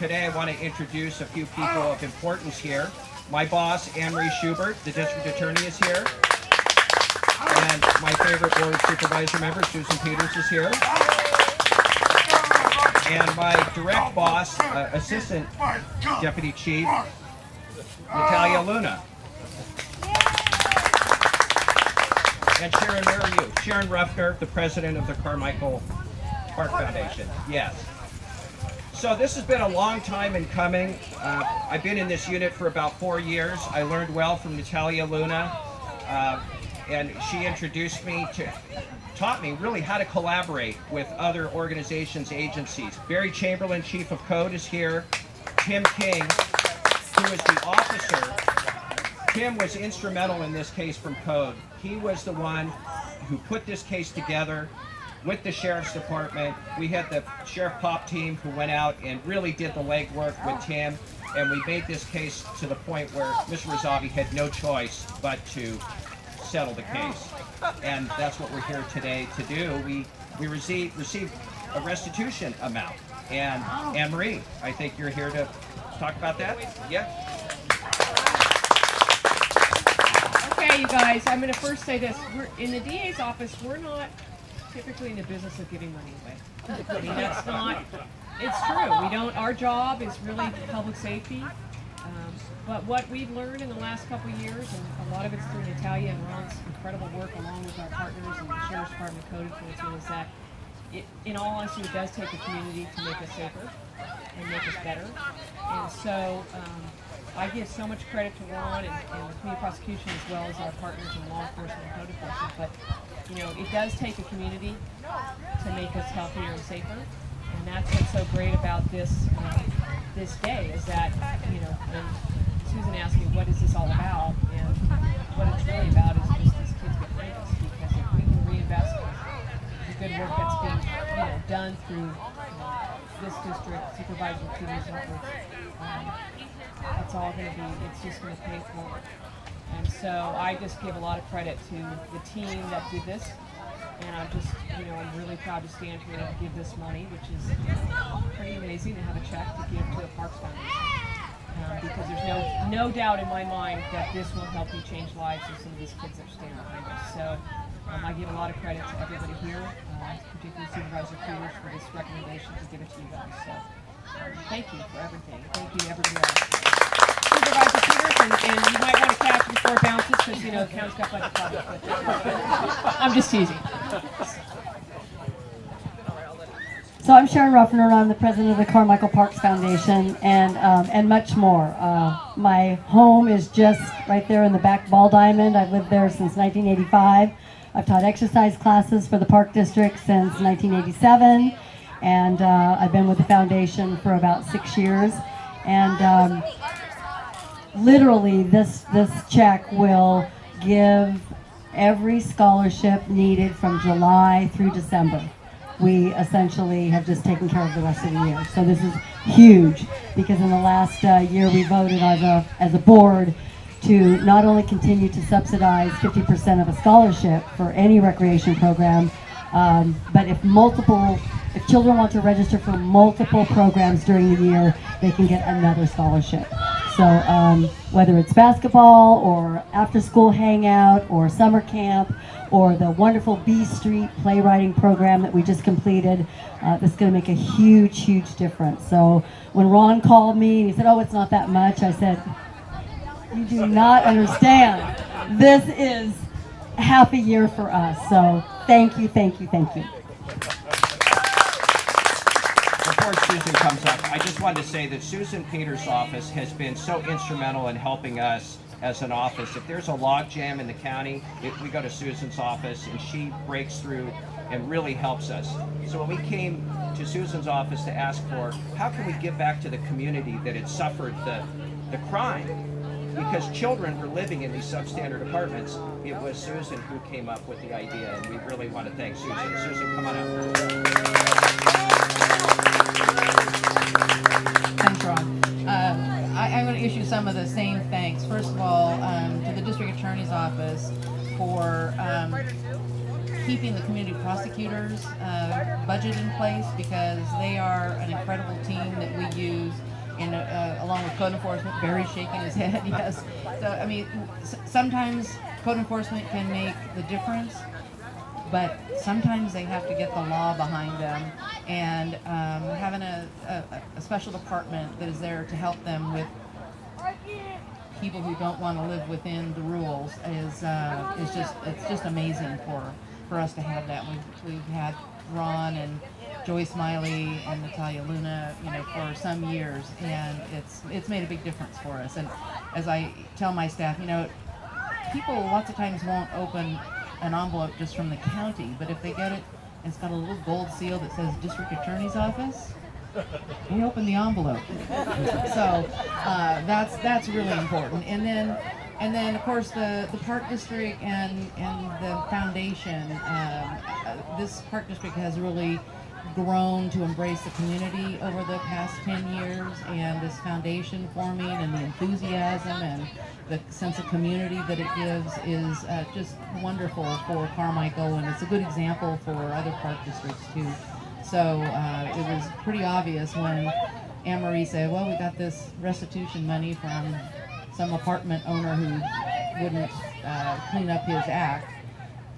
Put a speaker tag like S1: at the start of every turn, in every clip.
S1: today I want to introduce a few people of importance here. My boss, Anne-Marie Schubert, the district attorney, is here. And my favorite board supervisor member, Susan Peters, is here. And my direct boss, assistant deputy chief, Natalia Luna. And Sharon, where are you? Sharon Ruffner, the president of the Carmichael Parks Foundation. Yes. So this has been a long time in coming. I've been in this unit for about 4 years. I learned well from Natalia Luna, and she taught me really how to collaborate with other organizations, agencies. Barry Chamberlain, Chief of Code, is here. Tim King, who is the officer. Tim was instrumental in this case from Code. He was the one who put this case together with the Sheriff's Department. We had the Sheriff Pop team who went out and really did the legwork with Tim, and we made this case to the point where Mr. Razavi had no choice but to settle the case. And that's what we're here today to do. We received a restitution amount. And Anne-Marie, I think you're here to talk about that? Yeah?
S2: Okay, you guys, I'm going to first say this. We're in the DA's office, we're not typically in the business of giving money away. I mean, that's not, it's true. We don't, our job is really public safety. But what we've learned in the last couple of years, and a lot of it's through Natalia and Ron's incredible work along with our partners and the Sheriff's Department Code Enforcement, is that in all honesty, it does take a community to make us safer and make us better. And so I give so much credit to Ron and the community prosecution as well as our partners in law enforcement and code enforcement. But you know, it does take a community to make us healthier and safer. And that's what's so great about this day, is that, you know, when Susan asked me what is this all about, and what it's really about is just these kids behind us, because if we can reinvest the good work that's being, you know, done through this district, Supervisor Peters' efforts, it's all going to be, it's just going to pay forward. And so I just give a lot of credit to the team that did this, and I'm just, you know, I'm really proud to stand here and give this money, which is pretty amazing to have a check to give to a Parks Foundation. Because there's no doubt in my mind that this will help you change lives of some of these kids that are standing behind us. So I give a lot of credit to everybody here, particularly Supervisor Peters, for this recommendation to give it to you guys. So thank you for everything. Thank you to everybody else. Supervisor Peters, and you might want to catch it before it bounces, because, you know, it counts up like a public. I'm just teasing.
S3: So I'm Sharon Ruffner, and I'm the president of the Carmichael Parks Foundation, and much more. My home is just right there in the back Ball Diamond. I've lived there since 1985. I've taught exercise classes for the Park District since 1987, and I've been with the foundation for about 6 years. And literally, this check will give every scholarship needed from July through December. We essentially have just taken care of the rest of the year. So this is huge, because in the last year we voted as a board to not only continue to subsidize 50% of a scholarship for any recreation program, but if children want to register for multiple programs during the year, they can get another scholarship. So whether it's basketball or after-school hangout or summer camp or the wonderful B Street playwriting program that we just completed, this is going to make a huge, huge difference. So when Ron called me and he said, "Oh, it's not that much," I said, "You do not understand. This is half a year for us." So thank you, thank you, thank you.
S1: Before Susan comes up, I just wanted to say that Susan Peters' office has been so instrumental in helping us as an office. If there's a log jam in the county, we go to Susan's office, and she breaks through and really helps us. So when we came to Susan's office to ask for, how can we give back to the community that had suffered the crime? Because children were living in these substandard apartments, it was Susan who came up with the idea, and we really want to thank Susan. Susan, come on up.
S4: Thanks, Ron. I'm going to issue some of the same thanks. First of all, to the District Attorney's Office for keeping the community prosecutors budget in place, because they are an incredible team that we use and along with code enforcement. Barry's shaking his head, yes. So, I mean, sometimes code enforcement can make the difference, but sometimes they have to get the law behind them, and having a special department that is there to help them with people who don't want to live within the rules is just amazing for us to have that. We've had Ron and Joy Smiley and Natalia Luna, for some years, and it's made a big difference for us. And as I tell my staff, people lots of times won't open an envelope just from the county, but if they get it, it's got a little gold seal that says District Attorney's Office. We open the envelope, so that's really important. And then of course the park district and the foundation. This park district has really grown to embrace the community over the past 10 years, and this foundation forming and the enthusiasm and the sense of community that it gives is just wonderful for Carmichael, and it's a good example for other park districts too. So it was pretty obvious when Anne Marie said, well, we got this restitution money from some apartment owner who wouldn't clean up his act.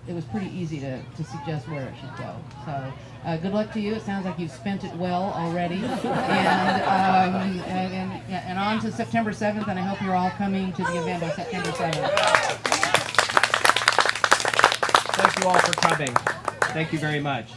S4: It was pretty easy to suggest where it should go. So good luck to you. It sounds like you've spent it well already. And on to September 7th, and I hope you're all coming to the event on September 7th.
S1: Thank you all for coming. Thank you very much.